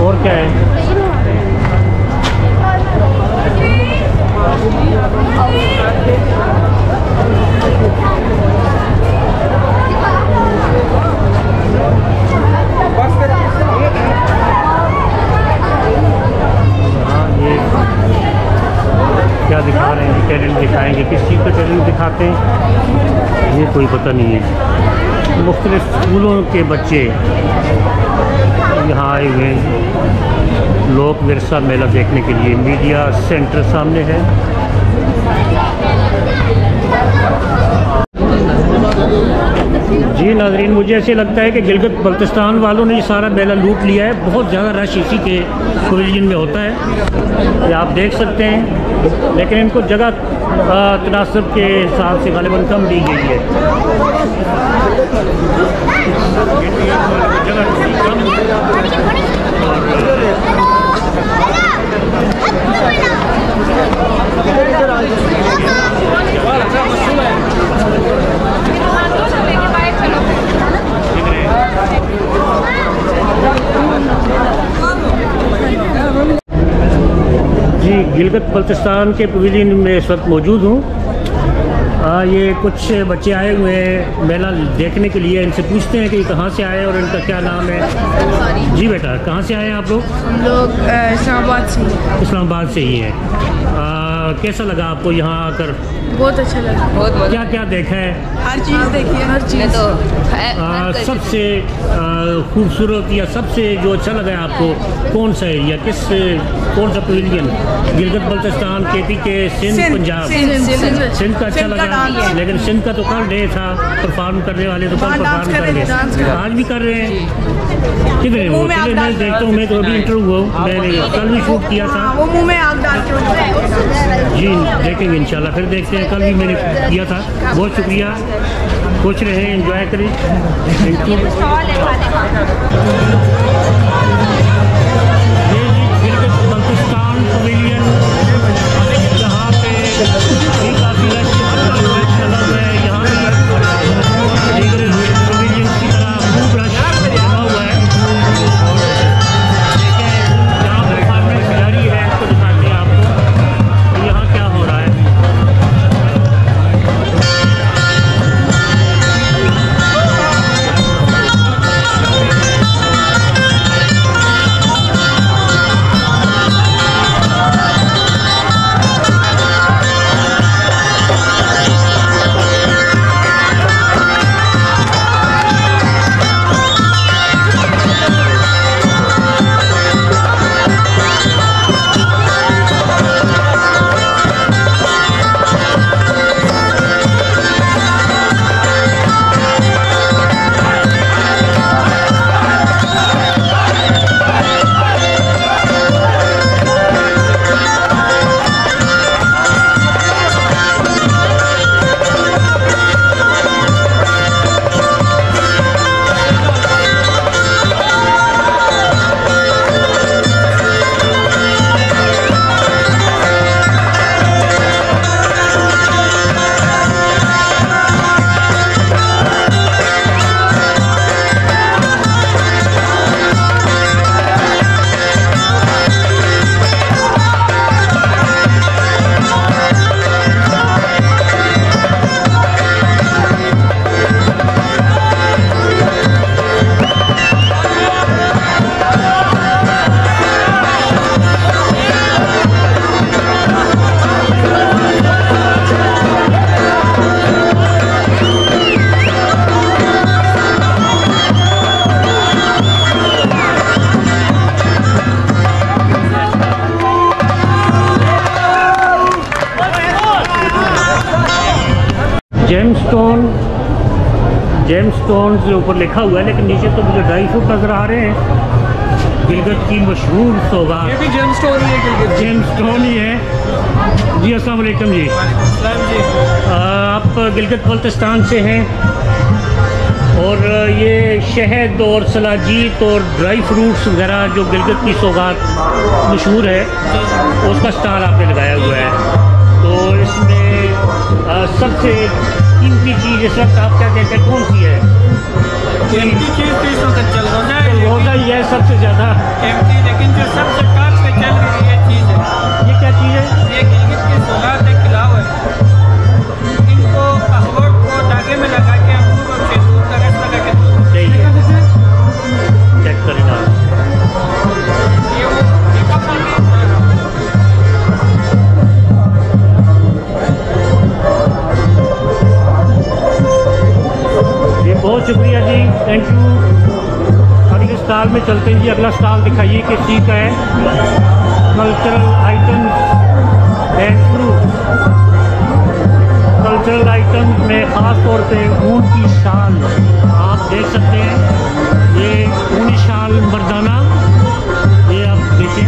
और क्या है? क्या दिखा रहे हैं? टैलेंट दिखाएंगे। किस चीज़ का टैलेंट दिखाते हैं ये कोई पता नहीं है। मुख्तलिफ स्कूलों के बच्चे यहाँ आए हुए हैं लोक विरसा मेला देखने के लिए। मीडिया सेंटर सामने है। जी नाज़रीन, मुझे ऐसे लगता है कि गिलगित बल्तिस्तान वालों ने ये सारा मेला लूट लिया है। बहुत ज़्यादा रश इसी के पवेलियन में होता है, ये आप देख सकते हैं। लेकिन इनको जगह तनासब के हिसाब से गालिबन कम दी गई है। जी गिलगित बल्तिस्तान के पवेलियन में इस वक्त मौजूद हूँ। ये कुछ बच्चे आए हुए हैं मेला देखने के लिए। इनसे पूछते हैं कि कहाँ से आए और इनका क्या नाम है। जी बेटा, कहाँ से आए हैं आप लोग? हम लोग इस्लामाबाद से। इस्लामाबाद से ही हैं। कैसा लगा आपको यहाँ आकर? बहुत अच्छा लगा। बहुत क्या क्या देखा है? हर चीज़ देखी है, हर चीज़। तो सबसे खूबसूरत या सबसे जो अच्छा लगा है आपको कौन सा एरिया, कौन सा पवेलियन? गिलगित बल्तिस्तान, KP के सिंध, पंजाब। सिंध का अच्छा लगा, लेकिन सिंध का तो कल डे था, परफॉर्म करने वाले तो कल परफॉर्म कर रहे, आज भी कर रहे हैं। किधर है वो? मैं देखता हूँ, मैं तो अभी इंटरव्यू हुआ, मैंने कल भी शूट किया था। वो मुँह में आग डाल के जी देखेंगे इंशाल्लाह, फिर देखते हैं। कल भी मैंने किया था। बहुत शुक्रिया, खुश रहे, एंजॉय करें। Thank you. ये गिलगित बल्तिस्तान पवेलियन, यहाँ पे भी काफ़ी रश है। यहाँ पे पवेलियन की तरह खूब रश जमा हुआ है। यहाँ पर परफॉर्मेंस जारी है, तो दिखाते हैं आपको यहाँ क्या हो रहा है। जेमस्टोन के ऊपर लिखा हुआ है, लेकिन नीचे तो मुझे ड्राई फ्रूट नज़र आ रहे हैं। गिलगित की मशहूर सौगात, ये भी जेमस्टोन ही है। जेमस्टोन ही है। जी अस्सलाम वालेकुम जी। आप गिलगित बल्तिस्तान से हैं और ये शहद और सलाजीत और ड्राई फ्रूट्स वगैरह जो गिलगित की सौगात मशहूर है, उसका स्टॉल आपने लगाया हुआ है। तो इसमें सबसे कीमती चीज़ इस वक्त आप क्या कहते हैं, कौन सी है? कीमती चीज़ तो इस वक्त चल रहा है, होता ही है सबसे ज़्यादा। स्टॉल दिखाइए किस चीज़ का है। Cultural items and fruit. Cultural items में ख़ास तौर पे ऊन की शाल आप देख सकते हैं। ये ऊनी शाल मर्दाना, ये आप देखें।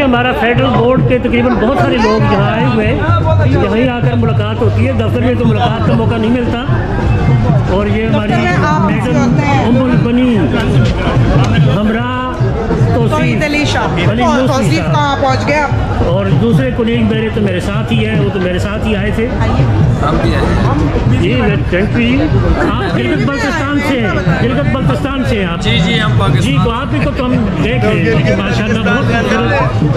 हमारा फेडरल बोर्ड के तकरीबन बहुत सारे लोग यहाँ आए हुए हैं। यहीं आकर मुलाकात होती है, दफ्तर में तो मुलाकात का मौका नहीं मिलता। और ये हमारी मैडम उम्मुल बनी हमरा तौसीफ कहाँ पहुँच गए आप? और दूसरे कोलीग मेरे तो मेरे साथ ही है, वो तो मेरे साथ ही आए थे। हम भी आए। जी थैंक यू। आप गिलगित बल्तिस्तान से हैं? गिलगित बल्तिस्तान से हैं आप? जी जी हम पाकिस्तान। जी तो आप ही को तो हम देख रहे हैं माशाल्लाह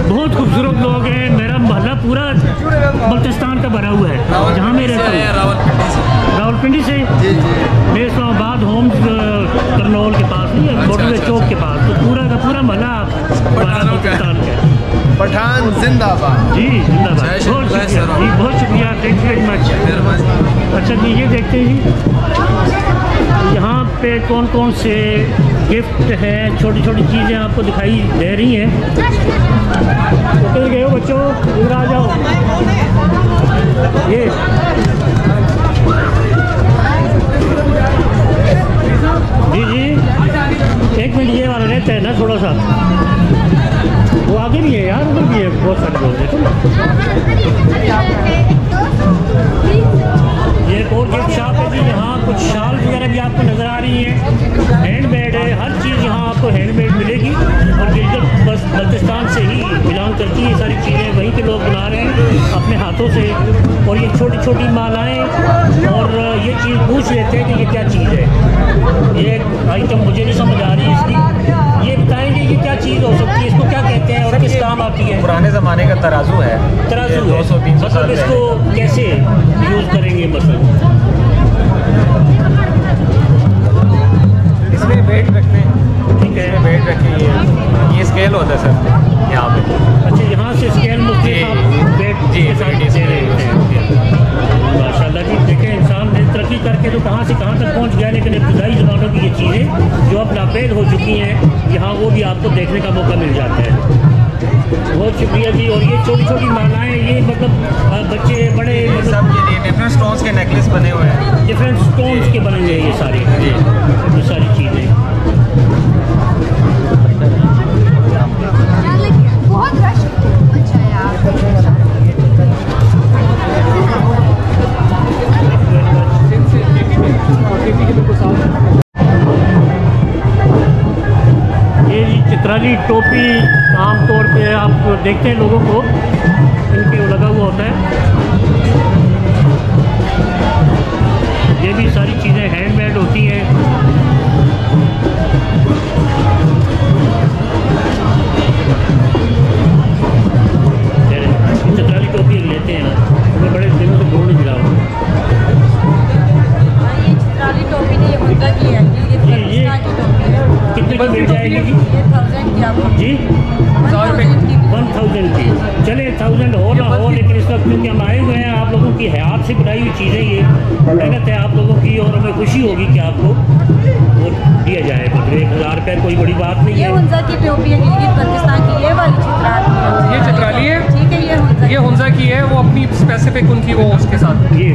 बहुत खूबसूरत लोग हैं। मेरा मोहल्ला पूरा बल्तिस्तान का भरा हुआ है जहाँ मैं रहता हूँ। रावलपिंडी से? मैं इस्लामाबाद होम करनौल के पास नहीं है, मोटरवे चौक के पास। तो पूरा का पूरा मोहल्ला बल्तिस्तान का है। पठान जिंदाबाद। जी जिंदाबाद। बहुत शुक्रिया जी, बहुत शुक्रिया, थैंक यू वेरी मच। अच्छा जी ये देखते हैं जी यहाँ पे कौन कौन से गिफ्ट हैं, छोटी छोटी चीज़ें आपको दिखाई दे रही हैं। तो कहीं गए हो बच्चों, इधर आ जाओ। ये जी जी एक मिनट, ये वाला रहता है ना थोड़ा सा, वो आगे भी है यार, उधर भी है बहुत सारे लोग। देखो ये एक और गिफ्ट शॉप है जी, यहाँ कुछ शाल वगैरह भी आपको नज़र आ रही है। हैंडमेड है, हर चीज़ यहाँ आपको हैंडमेड मिलेगी। और गिलगित बस बल्तिस्तान से ही बिलोंग करती है सारी चीज़ें, वहीं के लोग बना रहे हैं अपने हाथों से। और ये छोटी छोटी मालाएँ, और ये चीज़ पूछ लेते हैं कि ये क्या चीज़ है। ये आइटम मुझे नहीं समझ आ रही है इसकी, ये बताएंगे कि क्या चीज़ हो सकती है, इसको क्या कहते हैं और किस काम आती है? पुराने ज़माने का तराजू है। तराजू है, 200-300 साल। इसको कैसे यूज़ करेंगे? मतलब इसमें वेट रखते हैं। ठीक है, वेट रखिए। ये स्केल होता है सर यहाँ पे। अच्छा यहाँ से स्केल मुख्तलिफ वेट जी के साथ दे रहे हैं। माशाल्लाह जी, देखें इंसान ने तरक्की करके तो कहाँ से कहाँ तक पहुँच गया, लेकिन इब्तदाई ज़मानों की ये चीज़ें जो अब नापेद हो चुकी हैं यहाँ, वो भी आपको देखने का मौका मिल जाता है। बहुत शुक्रिया जी। और ये छोटी छोटी मालाएँ, ये मतलब बच्चे बड़े मतलब सब ये डिफरेंट स्टोन्स के नेकलेस बने हुए हैं। डिफरेंट स्टोन्स के बने हुए हैं ये सारे जी, ये सारी चीज़ें। पे आप देखते हैं लोगों को, इनके लगा हुआ होता है। ये भी सारी चीज़ें हैंडमेड होती हैं। चतराली टोपी लेते हैं, हमें बड़े दिनों से बोल नहीं मिला। ये चतराली टोपी नहीं, ये मुद्दा की है, ये पाकिस्तान की टोपी है। कितने की मिल जाएगी जी? ये 1000 की आपको जी 1000 की 1000 की। चले 1000 हो ना हो, लेकिन इस वक्त क्योंकि हम आए हुए हैं, आप लोगों की हयात से बनाई हुई चीज़ें, ये मेहनत है आप लोगों की, और हमें खुशी होगी कि आपको वो दिया जाए। मतलब 1000 रुपये कोई बड़ी बात नहीं ये है। हुंजा की टोपी है, गिलगित बल्तिस्तान की, ये वाली चतराली। ये चतराली है, ठीक है। ये हुंजा की है, वो अपनी स्पेसिफिक उनकी वो उसके साथ। ये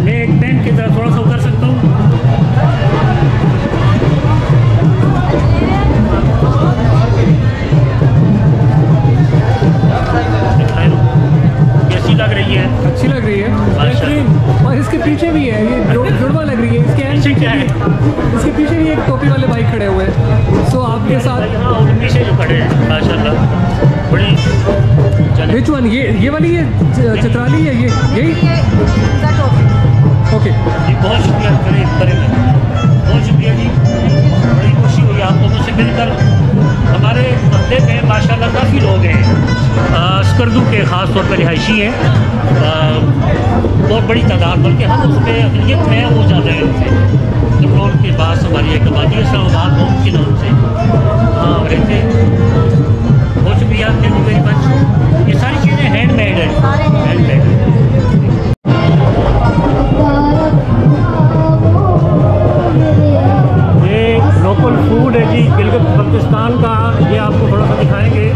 मैं एक पेन की तरह थोड़ा सा कर सकता हूँ। कैसी लग रही है? अच्छी लग रही है, बेहतरीन। और इसके पीछे भी है, ये जुड़वा लग रही है। इसके पीछे क्या है? इसके पीछे भी एक टोपी वाले भाई खड़े हुए हैं, सो आपके साथ। हाँ, और पीछे जो खड़े हैं माशाल्लाह बड़ी। Which one? ये वाली है चतराली है, यही। हुंजा टोपी। ओके जी बहुत शुक्रिया बहुत शुक्रिया जी। बड़ी खुशी हुई आप लोगों से मिलकर। हमारे मसले में माशाल्लाह काफ़ी लोग हैं स्कर्दू के, ख़ास तौर पर रिहायशी हैं, बहुत बड़ी तादाद, बल्कि हम उसमें अकलियत में वो ज़्यादा है उनसे। जबलौर के पास हमारी एक आबादी है, इस्लामाबाद मुमकिन है उनसे रहते हैं। बहुत शुक्रिया, थैंक यू वेरी मच। ये सारी चीज़ें हैंडमेड है, हैंडमेड। लोकल फूड है जी गिलगित बल्तिस्तान का। ये आपको थोड़ा सा दिखाएंगे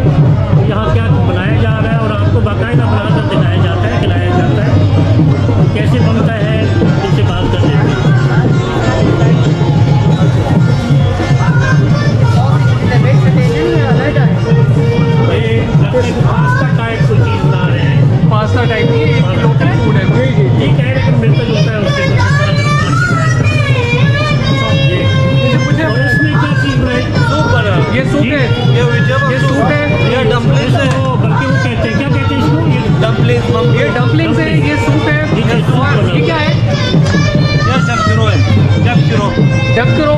यहाँ क्या बनाया जा रहा है, और आपको बाकायदा बनाकर दिखाया जाता है, खिलाया जाता है। कैसे बनता है उससे बात कर लेते हैं। ये पास्ता टाइप कोई चीज़ बना रहे हैं। पास्ता टाइप की लोकल फूड है। ठीक है, लेकिन मिलता जुलता है उससे। ये सूप है, ये सूप है, ये डम्पलिंग्स है, बल्कि वो कहते हैं, क्या कहते हैं इसको? ये डम्पलिंग्स। ये डम्पलिंग्स है, ये सूप है। और ये क्या है? ये जब करो जब करो।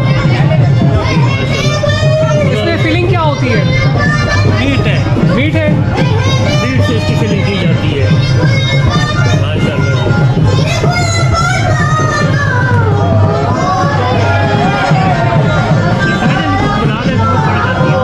इसमें फिलिंग क्या होती है? मीट है, मीट है। मीट से इसकी फिलिंग की जाती है माशाल्लाह। बना ले तो पड़ जाती है।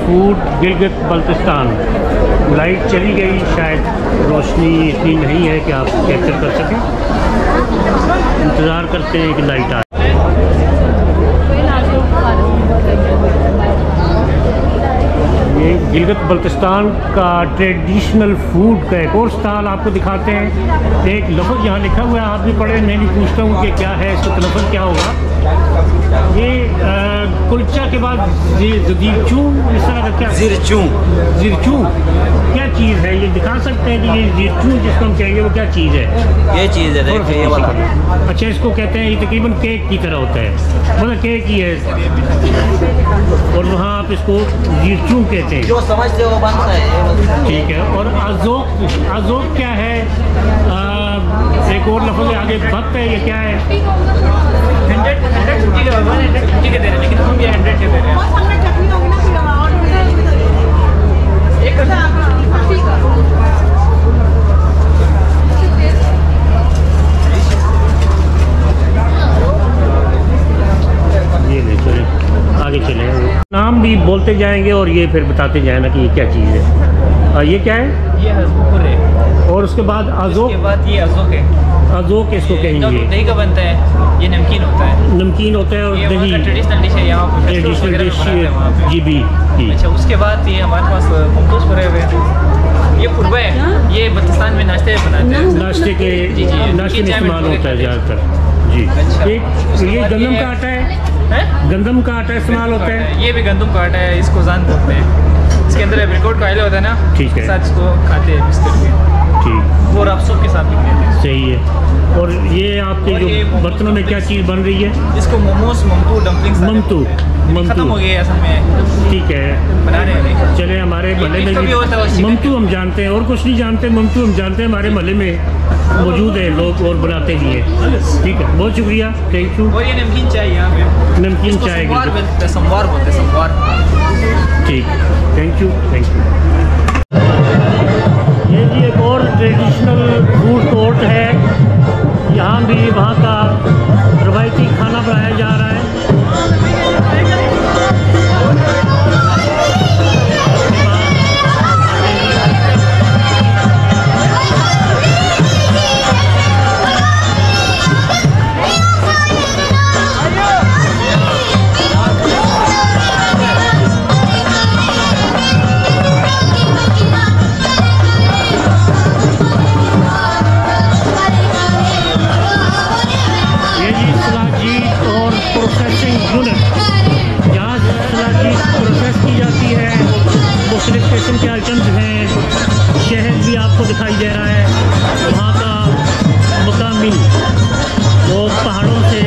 फूड गिलगित बल्तिस्तान। लाइट चली गई, शायद रोशनी इतनी नहीं है कि आप कैप्चर कर सकें। इंतज़ार करते हैं कि लाइट आए। ये गिलगित बल्तिस्तान का ट्रेडिशनल फूड का एक और स्टॉल आपको दिखाते हैं। एक लफ्ज़ यहाँ लिखा हुआ है, आप भी पढ़े, मैं भी पूछता हूँ कि क्या है, इसका लफ्ज़ क्या होगा। ये कुलचा के बाद ज़ीरचू, इस तरह का क्या? ज़ीरचू। ज़ीरचू क्या चीज़ है? ये दिखा सकते हैं कि ये ज़ीरचू जिसको हम कहेंगे वो क्या चीज़ है? ये चीज़ है, देखिए ये वाला। अच्छा, इसको कहते हैं, ये तकरीबन केक की तरह होता है, मतलब केक ही है, और वहाँ आप इसको ज़ीरचू कहते हैं। जो समझते हो बनता है। ठीक है। और अज़ोक, अज़ोक क्या है? एक और लफ्ज़ आगे वक्त है, ये क्या है? 150 के 150 के दे रहे हैं, लेकिन हम भी 100 के दे रहे हैं। ये ले चले, आगे चले, नाम भी बोलते जाएंगे और ये फिर बताते जाए ना कि ये क्या चीज़ है। ये क्या है? ये हज़बुर है। और उसके बाद अज़ोक, उसके बाद ये अज़ोक है। अज़ोक इसको कहेंगे। दही का बनता है, ये नमकीन होता है। नमकीन होता है और ये दही ट्रेडिशनल डिश है यहाँ पे, ट्रेडिशनल डिश जी भी। अच्छा, उसके बाद ये हमारे पास ममतूज़ पड़े हुए हैं। ये फुरबा है, ये बल्तिस्तान में नाश्ते बनाते हैं, नाश्ते के नाश्ते में इस्तेमाल होता है ज़्यादातर जी। ये गंदम का आटा है, गंदम का आटा इस्तेमाल होता है। ये भी गंदम का आटा है, इसको जान बोलते हैं। इसके अंदर एप्रिकॉट का ऑयल होता है ना, ठीक है, साथ इसको खाते हैं बिस्किट के। ठीक, वो आप सूप के साथ भी खाते हैं। सही है। और ये आपके जो बर्तनों में क्या चीज़ बन रही है? इसको मोमोज, ममतू, डम्पलिंग्स। ममतू, खत्म हो गया असल में। ठीक है, बना रहे हैं। चले, हमारे महल्ले में भी ममतू हम जानते हैं, और कुछ नहीं जानते। ममतू हम जानते हैं, हमारे महल्ले में मौजूद है लोग और बनाते भी हैं। ठीक है, बहुत शुक्रिया, थैंक यू। और ये नमकीन चाय यहाँ पे, नमकीन चाय, संवार बोलते हैं, संवार। ठीक, थैंक यू, थैंक यू। ये जी एक और ट्रेडिशनल फूड कोर्ट है, यहाँ भी वहाँ का रवायती खाना बनाया जा रहा है। किस्म के आइटम्स हैं, शहद भी आपको दिखाई दे रहा है। वहाँ का मुकामी वो पहाड़ों से